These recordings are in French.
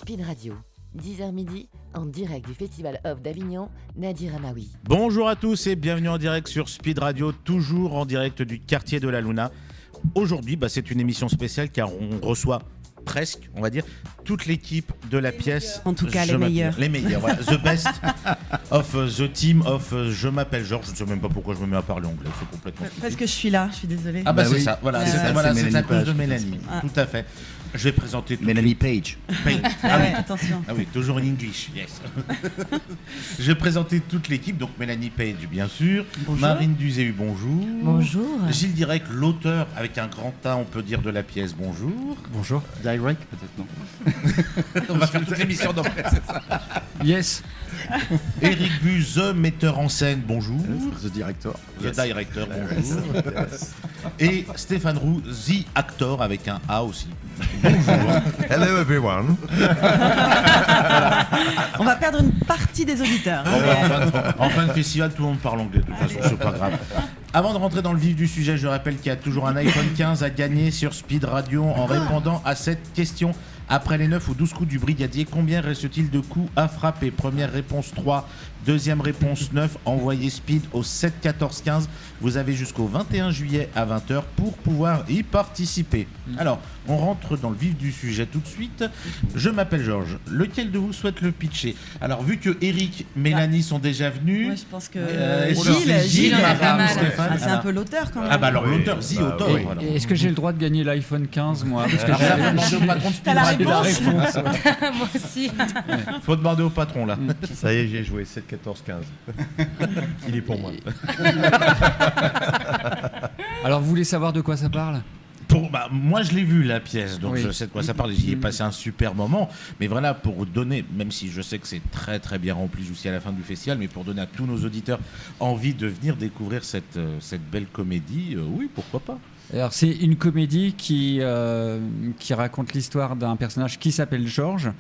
Speed Radio, 10h midi, en direct du Festival Off d'Avignon, Nadir Amaoui. Bonjour à tous et bienvenue en direct sur Speed Radio, toujours en direct du quartier de la Luna. Aujourd'hui, c'est une émission spéciale car on reçoit presque, on va dire, toute l'équipe de la pièce. En tout cas, les meilleurs. Les meilleurs, voilà. The best of the team of Je m'appelle Georges. Je ne sais même pas pourquoi je me mets à parler anglais, c'est complètement Parce stupide. que je suis là, je suis désolée. Ah c'est oui. ça, voilà, C'est ça, c'est c'est à cause de Mélanie Mélanie, tout à fait. Je vais présenter tout Mélanie Page. Attention. Ah oui, toujours en English, yes. Je vais présenter toute l'équipe, donc Mélanie Page, bien sûr. Bonjour. Marine Duzéu, bonjour. Bonjour. Gilles Direct, l'auteur, avec un grand A, on peut dire, de la pièce, bonjour. Bonjour. Direct, peut-être non. On va faire toute l'émission d'après, c'est ça. Yes. Éric Bu, the metteur en scène, bonjour. The Director. The Director, bonjour. Et Stéphane Roux, the Actor, avec un A aussi. Bonjour. Hello everyone. On va perdre une partie des auditeurs. En fin de festival, tout le monde parle anglais, de toute façon, c'est pas grave. Avant de rentrer dans le vif du sujet, je rappelle qu'il y a toujours un iPhone 15 à gagner sur Speed Radio en répondant à cette question. Après les 9 ou 12 coups du brigadier, combien reste-t-il de coups à frapper ? Première réponse 3, deuxième réponse 9. Envoyez Speed au 7 14 15. Vous avez jusqu'au 21 juillet à 20h pour pouvoir y participer. Alors, on rentre dans le vif du sujet tout de suite. Je m'appelle Georges. Lequel de vous souhaite le pitcher ? Alors, vu que Eric, Mélanie sont déjà venus... Moi, je pense que Gilles, en a pas Madame, mal. Stéphane. C'est un peu l'auteur quand même. alors Oui, l'auteur, auteur. oui. Voilà. Et est-ce que j'ai le droit de gagner l'iPhone 15, moi ? Parce que Alors, ça, faut demander au patron de Speed T'as la Radio. réponse. Moi aussi. Faut demander au patron, là. Ça y est, j'ai joué 7, 14, 15. Il est pour moi. Alors, vous voulez savoir de quoi ça parle ? Moi je l'ai vu la pièce, donc Oui. je sais de quoi ça parle et j'y ai passé un super moment. Mais voilà, pour donner, même si je sais que c'est très très bien rempli jusqu'à la fin du festival, mais pour donner à tous nos auditeurs envie de venir découvrir cette belle comédie, oui, pourquoi pas. Alors, c'est une comédie qui raconte l'histoire d'un personnage qui s'appelle Georges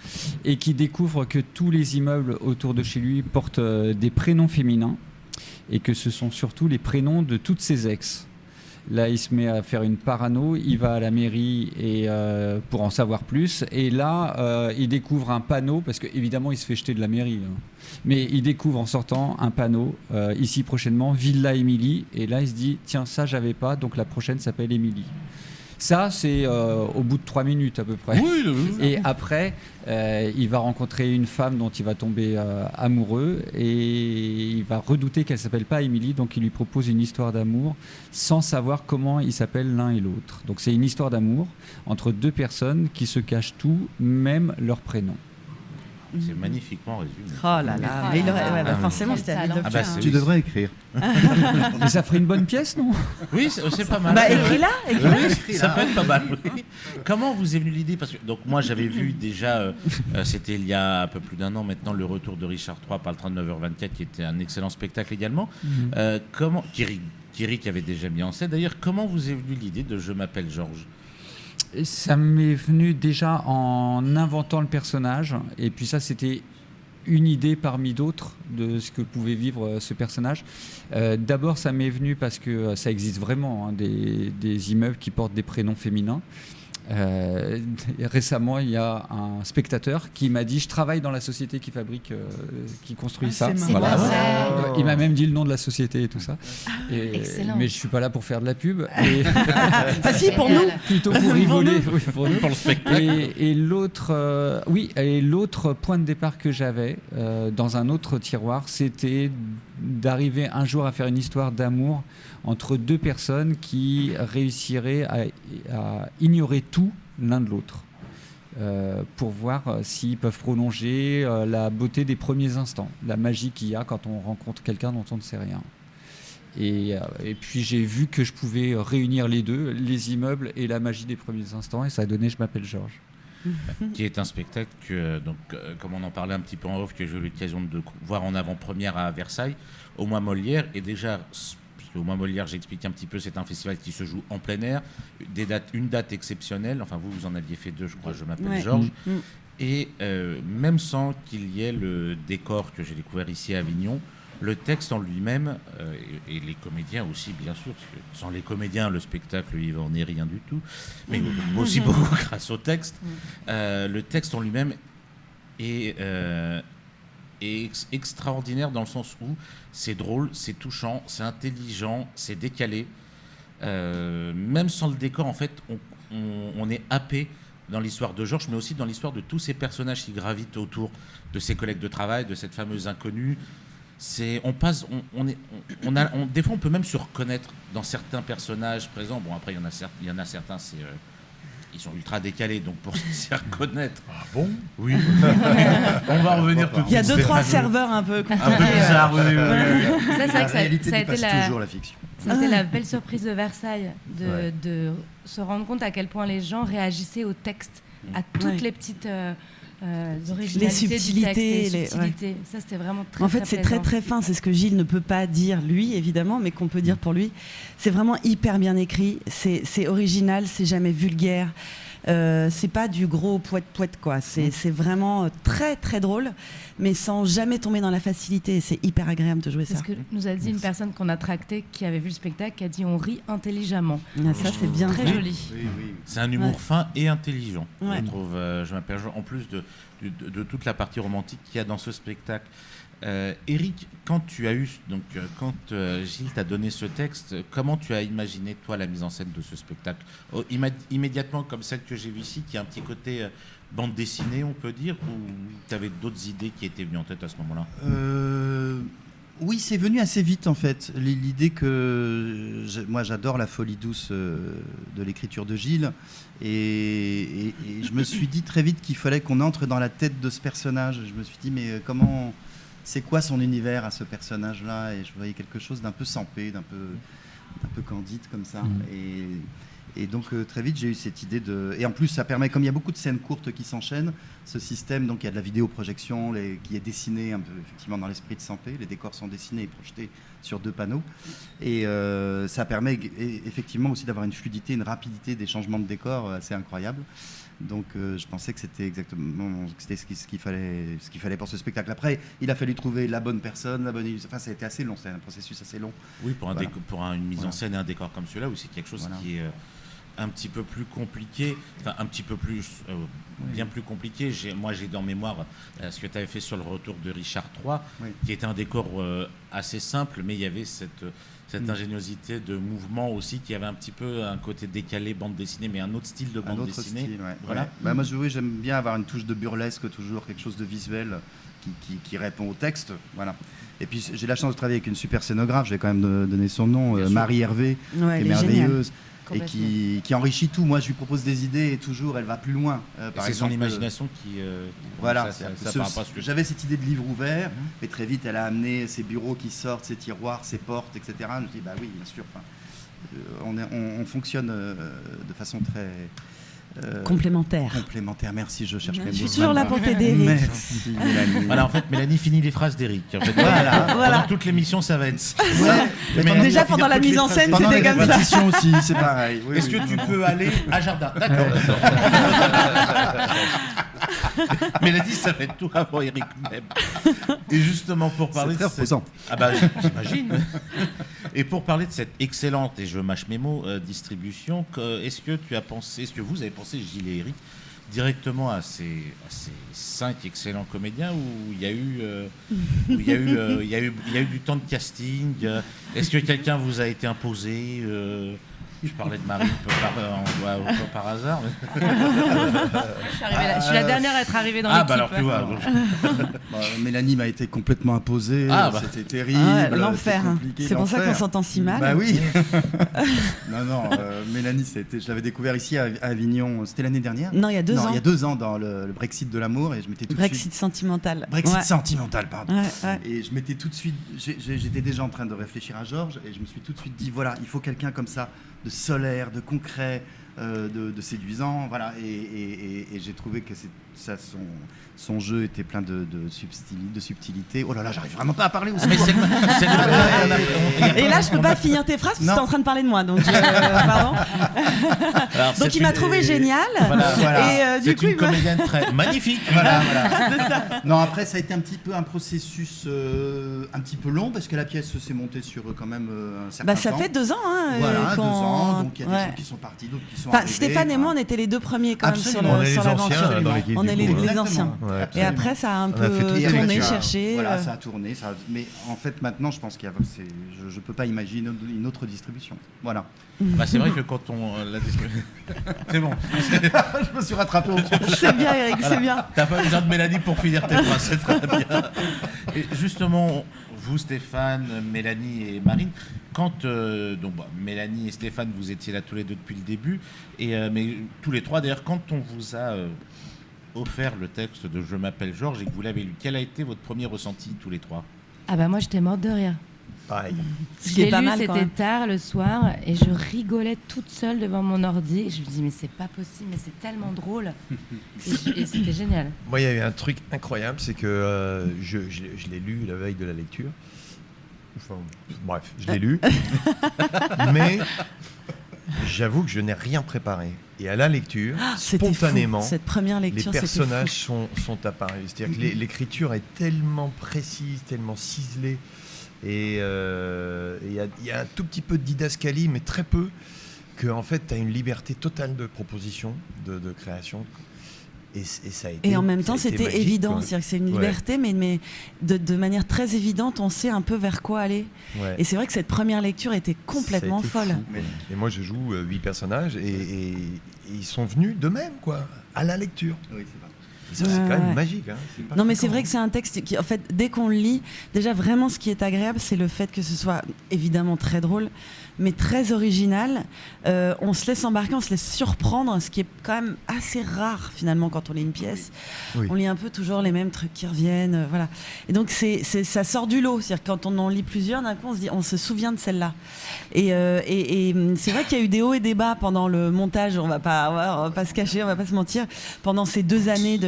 et qui découvre que tous les immeubles autour de chez lui portent des prénoms féminins et que ce sont surtout les prénoms de toutes ses ex. Là, il se met à faire une parano, il va à la mairie pour en savoir plus. Et là, il découvre un panneau, parce qu'évidemment, il se fait jeter de la mairie. Mais il découvre en sortant un panneau, ici prochainement, Villa Émilie. Et là, il se dit, tiens, ça, j'avais pas, donc la prochaine s'appelle Émilie. Ça, c'est au bout de 3 minutes à peu près. Oui. Et après, il va rencontrer une femme dont il va tomber amoureux et il va redouter qu'elle ne s'appelle pas Émilie, donc il lui propose une histoire d'amour sans savoir comment ils s'appellent l'un et l'autre. Donc c'est une histoire d'amour entre deux personnes qui se cachent tout, même leur prénom. C'est magnifiquement résumé. Oh là là, mais il aurait, forcément c'était à lui de le faire, hein. Tu devrais écrire. Mais ça ferait une bonne pièce, non ? Oui, c'est pas mal. Écris-la. Oui, ça peut être pas mal. Oui. Comment vous est venue l'idée ? Parce que donc moi j'avais vu déjà, c'était il y a un peu plus d'un an maintenant, le retour de Richard III par le train de 9h24, qui était un excellent spectacle également. Comment Thierry qui avait déjà mis en scène. D'ailleurs, comment vous est venue l'idée de Je m'appelle Georges ? Et ça m'est venu déjà en inventant le personnage. Et puis ça, c'était une idée parmi d'autres de ce que pouvait vivre ce personnage. D'abord, ça m'est venu parce que ça existe vraiment, hein, des immeubles qui portent des prénoms féminins. Récemment, il y a un spectateur qui m'a dit « Je travaille dans la société qui fabrique, qui construit ça. » C'est Voilà. marrant. Il m'a même dit le nom de la société et tout ça. Excellent. Mais je suis pas là pour faire de la pub. Et Ah si, pour nous. plutôt pour rigoler. Oui, pour nous. Pour le spectacle. Et l'autre, et l'autre point de départ que j'avais dans un autre tiroir, c'était d'arriver un jour à faire une histoire d'amour entre deux personnes qui réussiraient à ignorer tout l'un de l'autre pour voir s'ils peuvent prolonger la beauté des premiers instants, la magie qu'il y a quand on rencontre quelqu'un dont on ne sait rien. Et puis j'ai vu que je pouvais réunir les deux, les immeubles et la magie des premiers instants, et ça a donné Je m'appelle Georges. Qui est un spectacle que, comme on en parlait un petit peu en off, que j'ai eu l'occasion de voir en avant-première à Versailles, au Mois Molière. Et déjà, au Mois Molière, j'explique un petit peu, c'est un festival qui se joue en plein air, une date exceptionnelle. Enfin, vous en aviez fait 2, je crois, Je m'appelle Georges. Et même sans qu'il y ait le décor que j'ai découvert ici à Avignon, le texte en lui-même, et les comédiens aussi, bien sûr, parce que sans les comédiens, le spectacle, il n'en est rien du tout, mais aussi beaucoup grâce au texte. Le texte en lui-même et extraordinaire dans le sens où c'est drôle, c'est touchant, c'est intelligent, c'est décalé. Même sans le décor, en fait, on est happé dans l'histoire de Georges, mais aussi dans l'histoire de tous ces personnages qui gravitent autour de ses collègues de travail, de cette fameuse inconnue. Des fois, on peut même se reconnaître dans certains personnages présents. Bon, après, il y en a certains, ils sont ultra décalés, donc pour s'y reconnaître. Ah bon ? Oui. On va revenir tout de Il y a suite. 2-3 serveurs un peu compliqués. Un peu bizarre, oui. Ça, c'est vrai La que réalité ça a été dépasse toujours la fiction. C'était la belle surprise de Versailles, de se rendre compte à quel point les gens réagissaient au texte, à toutes les petites originalités Les subtilités, du texte, les subtilités. Ça, c'était vraiment très, En fait, c'est très très fin. C'est ce que Gilles ne peut pas dire lui, évidemment, mais qu'on peut dire pour lui. C'est vraiment hyper bien écrit. C'est original. C'est jamais vulgaire. C'est pas du gros poète quoi. C'est vraiment très très drôle, mais sans jamais tomber dans la facilité. C'est hyper agréable de jouer C'est ça. ce que nous a dit une personne qu'on a tractée, qui avait vu le spectacle, qui a dit on rit intelligemment. Ah, ça c'est bien. Très fait. joli. C'est un humour Ouais. fin et intelligent, Ouais. je trouve. Je m'aperçois en plus de toute la partie romantique qu'il y a dans ce spectacle. Eric, quand Gilles t'a donné ce texte, comment tu as imaginé toi la mise en scène de ce spectacle ? Immédiatement comme celle que j'ai vue ici, qui a un petit côté bande dessinée, on peut dire, ou tu avais d'autres idées qui étaient venues en tête à ce moment-là ? Oui, c'est venu assez vite en fait. L'idée que moi j'adore la folie douce de l'écriture de Gilles et je me suis dit très vite qu'il fallait qu'on entre dans la tête de ce personnage. Je me suis dit mais comment, c'est quoi son univers à ce personnage-là ? Et je voyais quelque chose d'un peu sampé, d'un peu candide comme ça. Et donc très vite j'ai eu cette idée de... Et en plus ça permet, comme il y a beaucoup de scènes courtes qui s'enchaînent, ce système, donc il y a de la vidéoprojection qui est dessinée un peu effectivement dans l'esprit de Sampé, les décors sont dessinés et projetés sur 2 panneaux. Et ça permet effectivement aussi d'avoir une fluidité, une rapidité des changements de décors assez incroyable. Donc je pensais que c'était exactement ce qu'il fallait pour ce spectacle. Après, il a fallu trouver la bonne personne, enfin ça a été assez long, c'est un processus assez long. Oui, pour une mise en Voilà. scène et un décor comme celui-là, où c'est quelque chose qui est un petit peu plus compliqué, enfin un petit peu plus, bien plus compliqué. Moi j'ai dans mémoire ce que tu avais fait sur le retour de Richard III, qui était un décor assez simple, mais il y avait cette ingéniosité de mouvement aussi, qui avait un petit peu un côté décalé bande dessinée, mais un autre style de bande dessinée. Style, voilà. Ouais. Bah, moi j'aime bien avoir une touche de burlesque, toujours quelque chose de visuel qui répond au texte. Voilà. Et puis j'ai la chance de travailler avec une super scénographe, je vais quand même donner son nom, Marie Hervé, qui est merveilleuse. Et qui enrichit tout. Moi, je lui propose des idées et toujours, elle va plus loin. C'est son imagination qui... voilà. J'avais cette idée de livre ouvert, mais très vite, elle a amené ses bureaux qui sortent, ses tiroirs, ses portes, etc. Je me dis, bah oui, bien sûr. On fonctionne de façon très... complémentaire. Merci, je cherche mes mots. Je suis toujours là pour t'aider, Eric. Merci, Mélanie. Voilà, en fait, Mélanie finit les phrases d'Eric. En fait, Voilà. Pendant toute l'émission, ça va être ça. Déjà pendant la mise en scène, c'était comme ça. Aussi, c'est pareil. Oui, Est-ce que tu peux aller à Jardin ? D'accord. Mélanie, ça fait tout avant Eric même. Et justement, pour parler de cette... Ah bah, j'imagine. Et pour parler de cette excellente, et je mâche mes mots, distribution, est-ce que vous avez pensé, Gilles et Eric, directement à ces 5 excellents comédiens, où il y a eu du temps de casting? Est-ce que quelqu'un vous a été imposé? Je parlais de Marie par hasard. Mais... je suis la dernière à être arrivée dans l'équipe. Bah alors tu vois. Mélanie m'a été complètement imposée. C'était terrible. L'enfer. C'est pour ça qu'on s'entend si mal. Bah oui. non, Mélanie, je l'avais découvert ici à Avignon. C'était l'année dernière. Non, il y a 2 ans. Il y a 2 ans dans le Brexit de l'amour, et je m'étais tout de suite... Brexit sentimental. Sentimental, pardon. Ouais. Et je m'étais tout de suite... J'étais déjà en train de réfléchir à Georges, et je me suis tout de suite dit, voilà, il faut quelqu'un comme ça, de solaire, de concret, de séduisant, voilà. Et j'ai trouvé que son jeu était plein de subtilité. Oh là là, j'arrive vraiment pas à parler. Et là, je peux pas finir tes phrases parce que tu es en train de parler de moi. Donc, pardon. Alors, donc il m'a trouvé génial. Voilà. Et du coup, une comédienne très magnifique. Voilà. Non, après, ça a été un petit peu un processus un petit peu long, parce que la pièce s'est montée sur quand même un certain temps. Ça fait 2 ans. Voilà, 2 ans. Donc il y a des gens qui sont partis, d'autres qui sont arrivés. Stéphane et moi, on était les deux premiers quand même sur on est les l'aventure. anciens dans l'équipe. On est du coup, les Exactement. anciens. Ouais, Et absolument. après, ça a un On peu a fait tout Et tourné, après, tu as- cherché. Voilà, ça a tourné. Mais en fait, maintenant, je pense je ne peux pas imaginer une autre distribution. Voilà. Bah, c'est vrai que quand on la distribue. C'est bon. Je me suis rattrapé au propos. C'est bien, Eric, Voilà. c'est bien. T'as pas besoin de Mélanie pour finir tes phrases, c'est très bien. Et justement, vous, Stéphane, Mélanie et Marine, quand Mélanie et Stéphane, vous étiez là tous les deux depuis le début, mais tous les trois d'ailleurs, quand on vous a offert le texte de Je m'appelle Georges et que vous l'avez lu, quel a été votre premier ressenti tous les trois? Ah bah moi j'étais morte de rire. Pareil. Ce Je qui est l'ai pas lu, mal, quand c'était même. tard le soir et je rigolais toute seule devant mon ordi. Et je me dis mais c'est pas possible, mais c'est tellement drôle. Et c'était génial. Moi, il y a eu un truc incroyable, c'est que je l'ai lu la veille de la lecture. Enfin, bref, je l'ai lu. Mais j'avoue que je n'ai rien préparé. Et à la lecture, C'était fou. spontanément, Cette première les lecture, c'était personnages fou. sont apparus. C'est-à-dire que l'écriture est tellement précise, tellement ciselée. Et il y a un tout petit peu de didascalie, mais très peu, que en fait, tu as une liberté totale de proposition, de création. Et ça a été, Et en même temps, ça a été c'était magique, évident. quoi. C'est-à-dire que c'est une Ouais. liberté, mais de manière très évidente, on sait un peu vers quoi aller. Ouais. Et c'est vrai que cette première lecture était complètement Ça a été folle. fou. Et moi, je joue 8 personnages et ils sont venus d'eux-mêmes, quoi, à la lecture. Oui, c'est vrai. Et ça, c'est quand même Ouais. magique. Hein. C'est pas Non, mais c'est fréquent, vrai que c'est un texte qui, en fait, dès qu'on le lit, déjà vraiment ce qui est agréable, c'est le fait que ce soit évidemment très drôle, mais très original. On se laisse embarquer, on se laisse surprendre, ce qui est quand même assez rare finalement quand on lit une pièce. Oui. On lit un peu toujours les mêmes trucs qui reviennent, voilà. Et donc ça sort du lot. C'est-à-dire que quand on en lit plusieurs, d'un coup on se dit, on se souvient de celle-là. Et c'est vrai qu'il y a eu des hauts et des bas pendant le montage. On va pas se cacher, on va pas se mentir. Pendant ces 2 années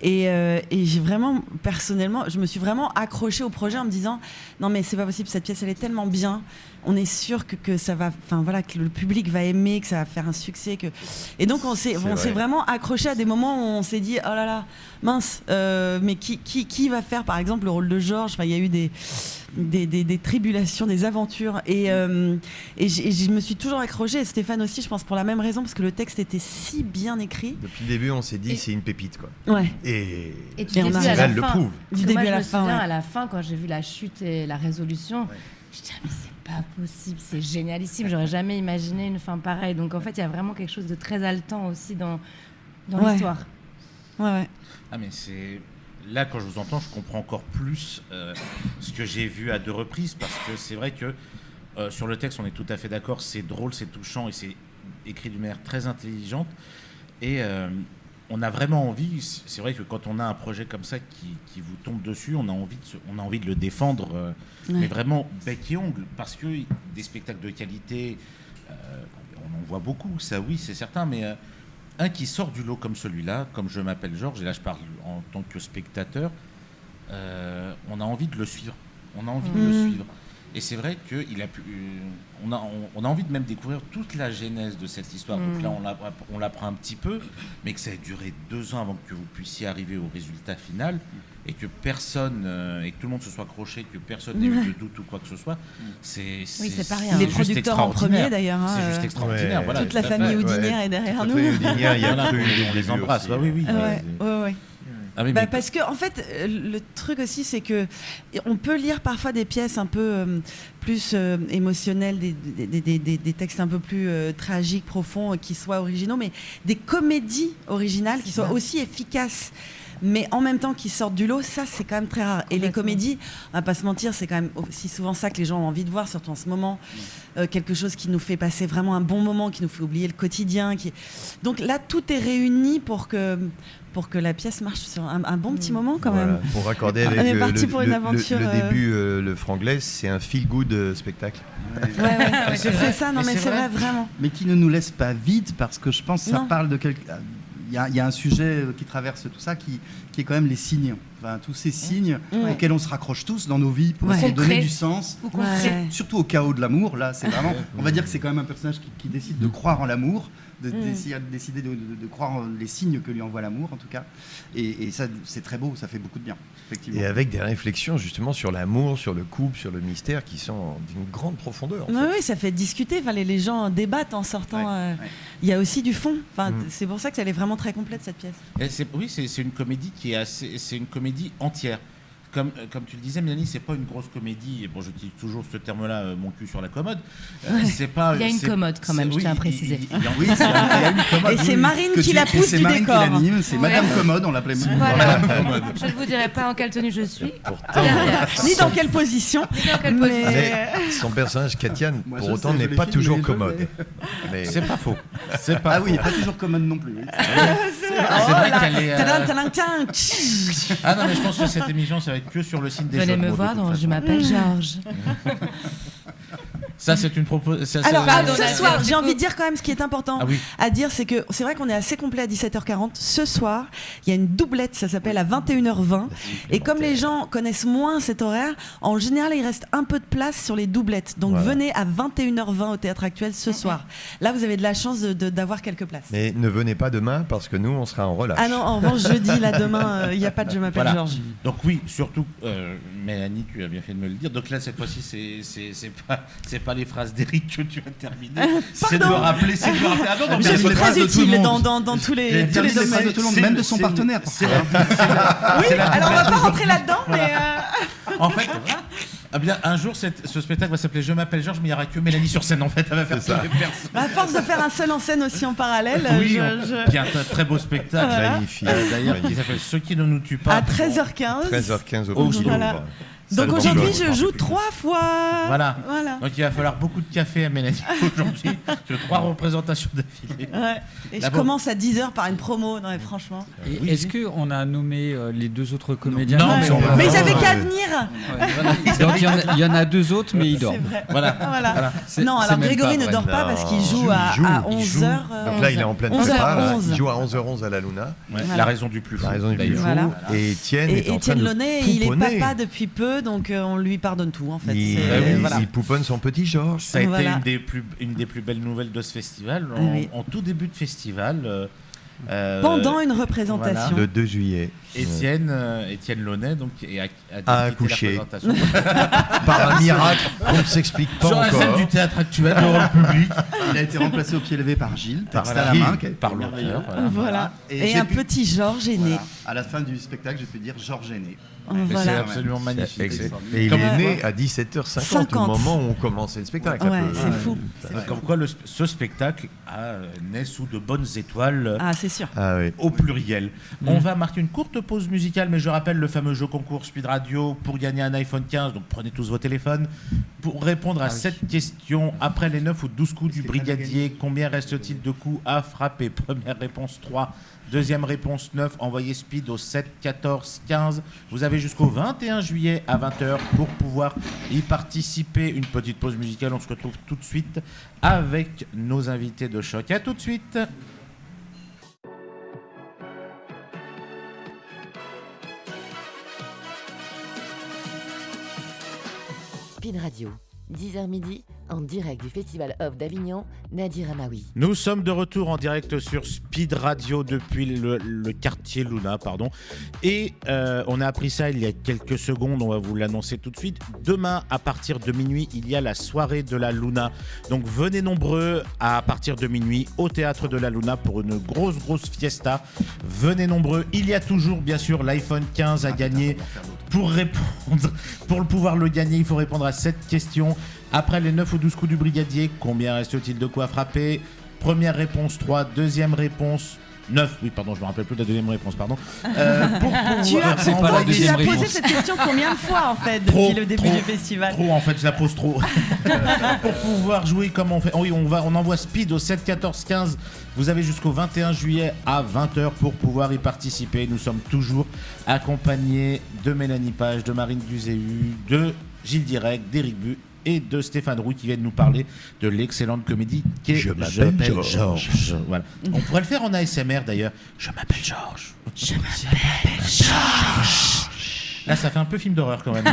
et j'ai vraiment personnellement, je me suis vraiment accrochée au projet en me disant non mais c'est pas possible, cette pièce elle est tellement bien, on est sûr que ça va, enfin voilà, que le public va aimer, que ça va faire un succès, et donc on s'est vrai. vraiment accroché à des moments où on s'est dit oh là là mince, mais qui va faire par exemple le rôle de Georges. Enfin il y a eu des tribulations, des aventures, et je me suis toujours accrochée, et Stéphane aussi, je pense pour la même raison, parce que le texte était si bien écrit. Depuis le début, on s'est dit, Et- c'est une pépite, quoi. Ouais. Et Et du Et on début arrive. à la elle le fin. prouve. Du Parce que début moi, à je la me fin, souviens, ouais. à la fin, quand j'ai vu la chute et la résolution, je dis ah, mais c'est pas possible, c'est génialissime. J'aurais jamais imaginé une fin pareille. Donc en fait, il y a vraiment quelque chose de très haletant aussi dans Ouais. l'histoire. Ouais. Ah mais c'est là quand je vous entends, je comprends encore plus ce que j'ai vu à 2 reprises, parce que c'est vrai que sur le texte on est tout à fait d'accord, c'est drôle, c'est touchant et c'est écrit d'une manière très intelligente, et on a vraiment envie, c'est vrai que quand on a un projet comme ça qui vous tombe dessus, on a envie de le défendre, mais Ouais. vraiment bec et ongle, parce que des spectacles de qualité, on en voit beaucoup, ça oui c'est certain, mais un qui sort du lot comme celui-là, comme Je m'appelle Georges, et là je parle en tant que spectateur, on a envie de le suivre. On a envie de le suivre. Et c'est vrai qu'il a pu. On a envie de même découvrir toute la genèse de cette histoire. Donc là, on l'apprend un petit peu, mais que ça ait duré 2 ans avant que vous puissiez arriver au résultat final, et que personne, et que tout le monde se soit accroché, que personne n'ait eu de doute ou quoi que ce soit. C'est c'est pas rien. Les juste producteurs en extraordinaire. premier d'ailleurs. hein, C'est juste extraordinaire. Ouais. Voilà, toute la tout à fait. famille Ouais. Houdinière est derrière nous. Après, Houdinière, il y a Voilà, cru on dès le les début embrasse. aussi. Bah oui, oui. Ouais. Ah oui, Bah, mais- parce que en fait, le truc aussi, c'est que on peut lire parfois des pièces un peu plus émotionnelles, des textes un peu plus tragiques, profonds, qui soient originaux, mais des comédies originales qui soient aussi efficaces, mais en même temps qui sortent du lot, ça c'est quand même très rare. Et les Complètement. comédies, on va pas se mentir, c'est quand même aussi souvent ça que les gens ont envie de voir, surtout en ce moment. Quelque chose qui nous fait passer vraiment un bon moment, qui nous fait oublier le quotidien. Donc là, tout est réuni pour que la pièce marche sur un bon petit moment quand Voilà, même. pour raccorder avec On est parti pour une aventure, le début, le franglais, c'est un feel-good spectacle. Ouais, c'est c'est vrai. ça, non Mais mais c'est c'est vrai. vrai, vraiment. Mais qui ne nous laisse pas vide, parce que je pense que ça Non. parle de quelque. Il y a un sujet qui traverse tout ça, qui est quand même les signes. enfin, tous ces signes auxquels on se raccroche tous dans nos vies pour Ouais. essayer de donner Concret. du sens. Ou concret. Ouais. Surtout au chaos de l'amour, là, c'est vraiment. On va dire que c'est quand même un personnage qui décide de croire en l'amour, décider de croire en les signes que lui envoie l'amour, en tout cas. Et ça, c'est très beau, ça fait beaucoup de bien, effectivement. Et avec des réflexions justement sur l'amour, sur le couple, sur le mystère qui sont d'une grande profondeur. En Oui, fait. oui, ça fait discuter. Enfin, les gens débattent en sortant. Ouais. Il y a aussi du fond. Enfin, Mm. c'est pour ça que elle est vraiment très complète cette pièce. Et c'est une comédie qui est assez, c'est une comédie entière. Comme tu le disais, Mélanie, c'est pas une grosse comédie. Et bon, j'utilise toujours ce terme-là, mon cul sur la commode. C'est pas. Il y a une c'est- commode, quand même, c'est- je tiens à préciser. Il y a une commode. Et c'est Marine Que qui tu- la et pousse c'est du Marine qui décor. l'anime, c'est Ouais. Madame Commode, on l'appelait. Voilà. Je ne vous dirai pas en quelle tenue je suis. Ni dans quelle position. Ni dans quelle Mais- position. Mais son personnage, Katiane, Moi, pour je autant, sais, je n'est l'ai pas filmé, toujours je commode. l'ai. Mais C'est pas faux. C'est pas Ah oui, faux. pas toujours commode non plus. C'est vrai qu'elle est. Tadam, tadam, tadam. Ah non, mais je pense que cette émission, ça va être que sur le signe des Venez jeux de me mots, de voir toute dans façon. Je m'appelle Georges. Ça, c'est une proposition. Alors, Pardon, ce la- soir, du j'ai coup- envie de dire quand même ce qui est important Ah oui. à dire, c'est que c'est vrai qu'on est assez complet à 17h40. Ce soir, il y a une doublette, ça s'appelle à 21h20. Et comme les gens connaissent moins cet horaire, en général, il reste un peu de place sur les doublettes. Donc Voilà. venez à 21h20 au Théâtre Actuel ce soir. Là, vous avez de la chance d'avoir quelques places. Mais ne venez pas demain parce que nous, on sera en relâche. Ah non, en revanche, jeudi, là, demain, il n'y a pas de Je m'appelle Voilà. Georges. Donc oui, surtout, Mélanie, tu as bien fait de me le dire. Donc là, cette fois-ci, c'est pas les phrases d'Éric que tu as terminées. C'est de me rappeler. Ah non, non, Je mais suis les très phrases de tout le utile monde. dans tous J'ai les terminé les phrases domaines. de tout le monde, C'est- même de son c'est- partenaire. c'est Oui, la alors on va doublette pas rentrer là-dedans, mais En fait, ah bien, un jour, ce spectacle va s'appeler Je m'appelle Georges, mais il n'y aura que Mélanie sur scène en fait. Elle va faire tous les personnages. à force de faire un seul en scène aussi en parallèle, Oui, je- puis un très beau spectacle. Magnifique. D'ailleurs, qui s'appelle Ce qui ne nous tue pas. à 13h15. 13h15 au Oh, Petit voilà. Louvre. Donc Salle aujourd'hui, Bordeaux. je joue 3 fois. Voilà. Voilà. Donc il va falloir beaucoup de café à Mélanie aujourd'hui. Sur 3 représentations d'affilée. Ouais. Et je D'abord- commence à 10h par une promo. Non, mais franchement. Et Oui, Est-ce qu'on a nommé les deux autres comédiens Non, qui mais sont on va pas- Mais ils voir. avaient qu'à venir. Donc il y en a deux autres, mais ils C'est dorment. vrai. Voilà. Voilà. C'est- Non, c'est alors même Grégory pas ne vrai. dort pas Non, parce qu'il il joue à joue. 11h. Donc là, il est en pleine 11h11. prépa. Là. Il joue à 11h11 à la Luna. Ouais, Voilà. La raison du plus fou. La raison du plus d'ailleurs. fou. Voilà. Et Étienne est Et en train Étienne de Launay, il est pouponner. papa depuis peu, donc on lui pardonne tout en fait. Il, C'est- voilà. il pouponne son petit Georges. Ça a été Voilà. une des plus belles nouvelles de ce festival. Ah oui. En tout début de festival. Pendant une représentation. Le 2 juillet. Étienne Launay donc, a A quitté accouché. la présentation. Par un miracle qu'on ne s'explique pas Sur la scène encore. du théâtre actuel, devant le public. Il a été remplacé au pied levé par Gilles, Par texte à la Gilles, main, qui a été par merveilleux. l'auteur. Voilà. Et Et j'ai un pu- petit Georges est né. Voilà. À la fin du spectacle, j'ai pu dire Georges est né. Mais C'est Voilà. absolument magnifique. Excellent. Et il Comme- est né à 17h50 50. au moment où on commençait le spectacle. Ouais, Ça peut- c'est fou. Comme quoi, ce spectacle naît sous de bonnes étoiles. Ah, c'est sûr. Ah oui. Au pluriel. On va marquer une courte pause musicale, mais je rappelle le fameux jeu concours Speed Radio pour gagner un iPhone 15. Donc prenez tous vos téléphones. Pour répondre à cette question, après les 9 ou 12 coups du brigadier, combien reste-t-il de coups à frapper? Première réponse 3. Deuxième réponse 9. Envoyez Speed au 7 14 15. Vous avez jusqu'au 21 juillet à 20h pour pouvoir y participer. Une petite pause musicale. On se retrouve tout de suite avec nos invités de choc. À tout de suite. Speed Radio, 10h midi, en direct du Festival Off d'Avignon, Nadir Amaoui. Nous sommes de retour en direct sur Speed Radio depuis le quartier Luna, pardon. Et on a appris ça il y a quelques secondes, on va vous l'annoncer tout de suite. Demain, à partir de minuit, il y a la soirée de la Luna. Donc venez nombreux à partir de minuit au théâtre de la Luna pour une grosse fiesta. Venez nombreux. Il y a toujours, bien sûr, l'iPhone 15 à gagner. Pour pouvoir le gagner, il faut répondre à cette question. Après les 9 ou 12 coups du brigadier, combien reste-t-il de quoi frapper? Première réponse 3, deuxième réponse 9. Oui, pardon, je me rappelle plus de la deuxième réponse, pardon. Pour Tu as, c'est pas la tu deuxième as posé réponse. cette question combien de fois en fait depuis Trop, le début trop, du festival? Trop, en fait, je la pose trop. Pour pouvoir jouer comme on fait. Oui, on envoie Speed au 7 14 15. Vous avez jusqu'au 21 juillet à 20h pour pouvoir y participer. Nous sommes toujours accompagnés de Mélanie Page, de Marine Duzéhu, de Gilles Direct, d'Éric Bu et de Stéphane Roux qui viennent nous parler de l'excellente comédie qu'est Je m'appelle Georges. Voilà. On pourrait le faire en ASMR d'ailleurs. Je m'appelle Georges. Là, ça fait un peu film d'horreur quand même.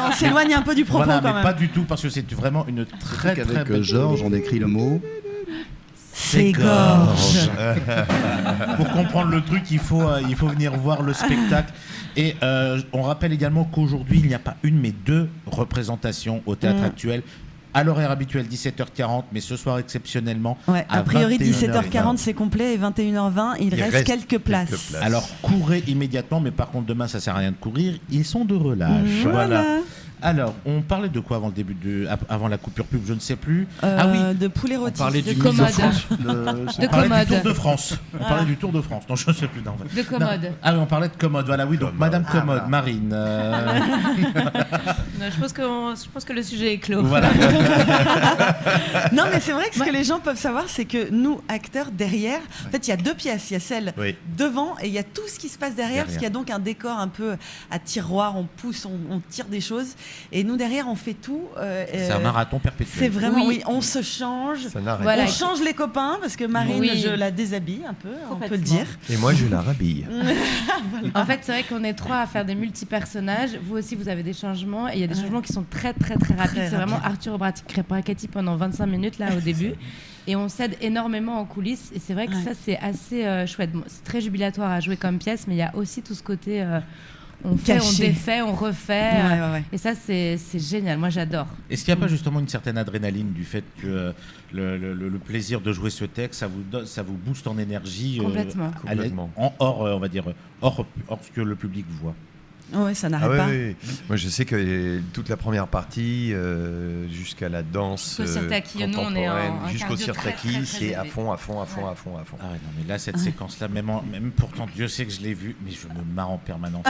On s'éloigne un peu du propos Voilà, quand mais même. pas du tout, parce que c'est vraiment une très très Avec belle... Georges, on écrit le mot. S'égorge. Pour comprendre le truc, il faut venir voir le spectacle. Et on rappelle également qu'aujourd'hui, il n'y a pas une, mais 2 représentations au Théâtre Actuel. À l'horaire habituel, 17h40, mais ce soir exceptionnellement. Ouais, à a priori, 21h20. 17h40, c'est complet, et 21h20, il reste quelques places. Alors courez immédiatement, mais par contre demain ça sert à rien de courir, ils sont de relâche. Voilà. Alors, on parlait de quoi avant le début avant la coupure pub, je ne sais plus. De poulet rôti. On parlait De du commode. On parlait du Tour de France. On parlait du Tour de France. Non, je ne sais plus. Non, De commode. Non. Ah oui, on parlait de commode. Voilà, oui. Donc Madame Commode, voilà. Marine. Non, je pense que le sujet est clos. Voilà. Non, mais c'est vrai que ce que les gens peuvent savoir, c'est que nous, acteurs, derrière, en fait, il y a 2 pièces. Il y a celle devant et il y a tout ce qui se passe derrière, parce qu'il y a donc un décor un peu à tiroir, on pousse, on tire des choses. Et nous, derrière, on fait tout. C'est un marathon perpétuel. C'est vraiment, Oui. on se change. Ça n'arrête Voilà. On change les copains, parce que Marine, Oui. je la déshabille un peu, on peut le Complètement. dire. pas. Et moi, je la rhabille. En fait, c'est vrai qu'on est 3 à faire des multi-personnages. Vous aussi, vous avez des changements. Et il y a des changements qui sont très, très, très rapides. Très C'est vraiment rapides. Arthur Brachetti pendant 25 minutes, là, au début. Et on s'aide énormément en coulisses. Et c'est vrai que Ouais. ça, c'est assez chouette. Bon, c'est très jubilatoire à jouer comme pièce, mais il y a aussi tout ce côté... on fait, on Caché. défait, on refait. Ouais. Et ça, c'est génial. Moi, j'adore. Est-ce qu'il n'y a pas justement une certaine adrénaline du fait que le plaisir de jouer ce texte, ça vous booste en énergie Complètement. Complètement. on va dire, hors ce que le public voit. Ouais, ça n'arrête Ah ouais, pas. ouais. Moi, je sais que toute la première partie, jusqu'à la danse Jusqu'au sirtaki, nous, on est en contemporaine, un jusqu'au cardio très, sirtaki, très, très c'est à élevé. fond. Ah ouais, non, mais là, cette séquence-là, même pourtant, Dieu sait que je l'ai vue, mais je me marre en permanence.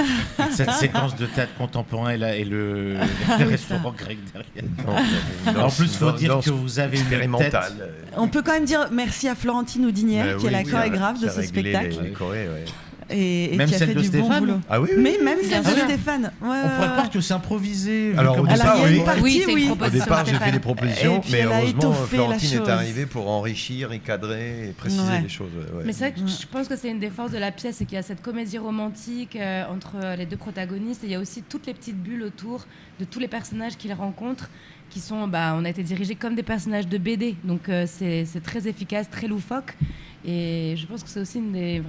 Cette séquence de théâtre contemporain et le restaurant grec derrière. En plus, il faut dire que vous avez une tête. expérimentale. On peut quand même dire merci à Florentine Houdinière, qui est la chorégraphe de ce spectacle. Les chorés, ouais. Et Même qui a celle fait de du bon Stéphane boulot. Ah oui, Mais même celle de sûr. Stéphane. On pourrait croire que c'est improvisé. vu Alors, comme au ça. Alors, il y a oui. une partie, Oui, c'est une oui. Au proposition. départ, j'ai fait Stéphane. des propositions, Et puis, mais elle a heureusement, étoffé la Florentine est chose. arrivée pour enrichir et cadrer et préciser Ouais. les choses. Ouais. Mais c'est vrai que je pense que c'est une des forces de la pièce, c'est qu'il y a cette comédie romantique entre les 2 protagonistes, et il y a aussi toutes les petites bulles autour de tous les personnages qu'ils rencontrent, qui sont, on a été dirigés comme des personnages de BD, donc c'est très efficace, très loufoque, et je pense que c'est aussi une des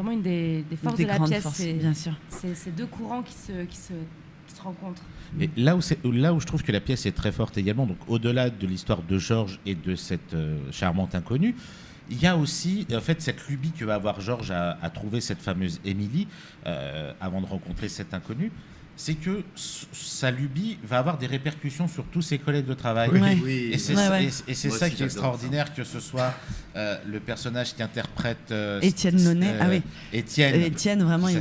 forces Des de la grandes pièce, forces, bien sûr. c'est ces 2 courants qui se rencontrent. Et là où je trouve que la pièce est très forte également, donc au-delà de l'histoire de Georges et de cette charmante inconnue, il y a aussi en fait cette lubie que va avoir Georges à trouver cette fameuse Émilie avant de rencontrer cette inconnue. C'est que sa lubie va avoir des répercussions sur tous ses collègues de travail. Ouais. Et c'est Ouais, ça, ouais. et c'est Moi ça aussi, qui est j'adore extraordinaire, que ce soit le personnage qui interprète Étienne Nonnet, ah oui. Étienne, vraiment, Ça-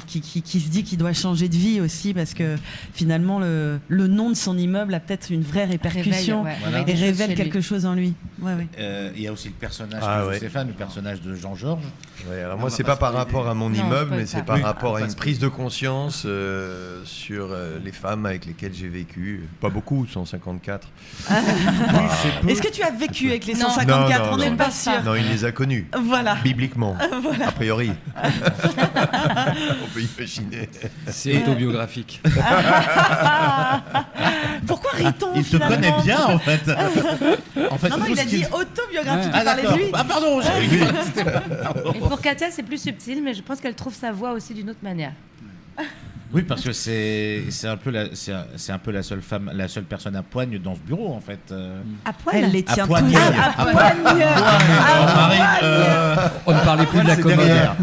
qui se dit qu'il doit changer de vie aussi, parce que finalement, le nom de son immeuble a peut-être une vraie répercussion Voilà. et révèle quelque chose en lui. Ouais. il y a aussi le personnage Ah que joue ouais. Stéphane, le personnage de Jean-Georges. Ouais, alors On moi, va c'est pas pas par spoiler. rapport à mon Non, immeuble, spoil mais pas. c'est par Oui. rapport à Pas une spoiler. prise de conscience sur les femmes avec lesquelles j'ai vécu. Pas beaucoup, 154. Est-ce que tu as vécu avec les Non. 154? Non, On n'est non. pas sûr. Non, il les a connus, Voilà. bibliquement, a priori. On peut imaginer. C'est autobiographique. Pourquoi rit-on Il te finalement connaît bien en fait. En fait, Non, non, tout il ce a qu'il- dit autobiographique, Ouais. tu parlais de lui. Ah pardon, j'ai Et pour Katia, c'est plus subtil, mais je pense qu'elle trouve sa voix aussi d'une autre manière. Oui, parce que c'est un peu la seule femme, la seule personne à poigne dans ce bureau en fait. À poil. Elle les À tient tous. poigne. À poigne. On ne parlait plus de la c'est commode. derrière.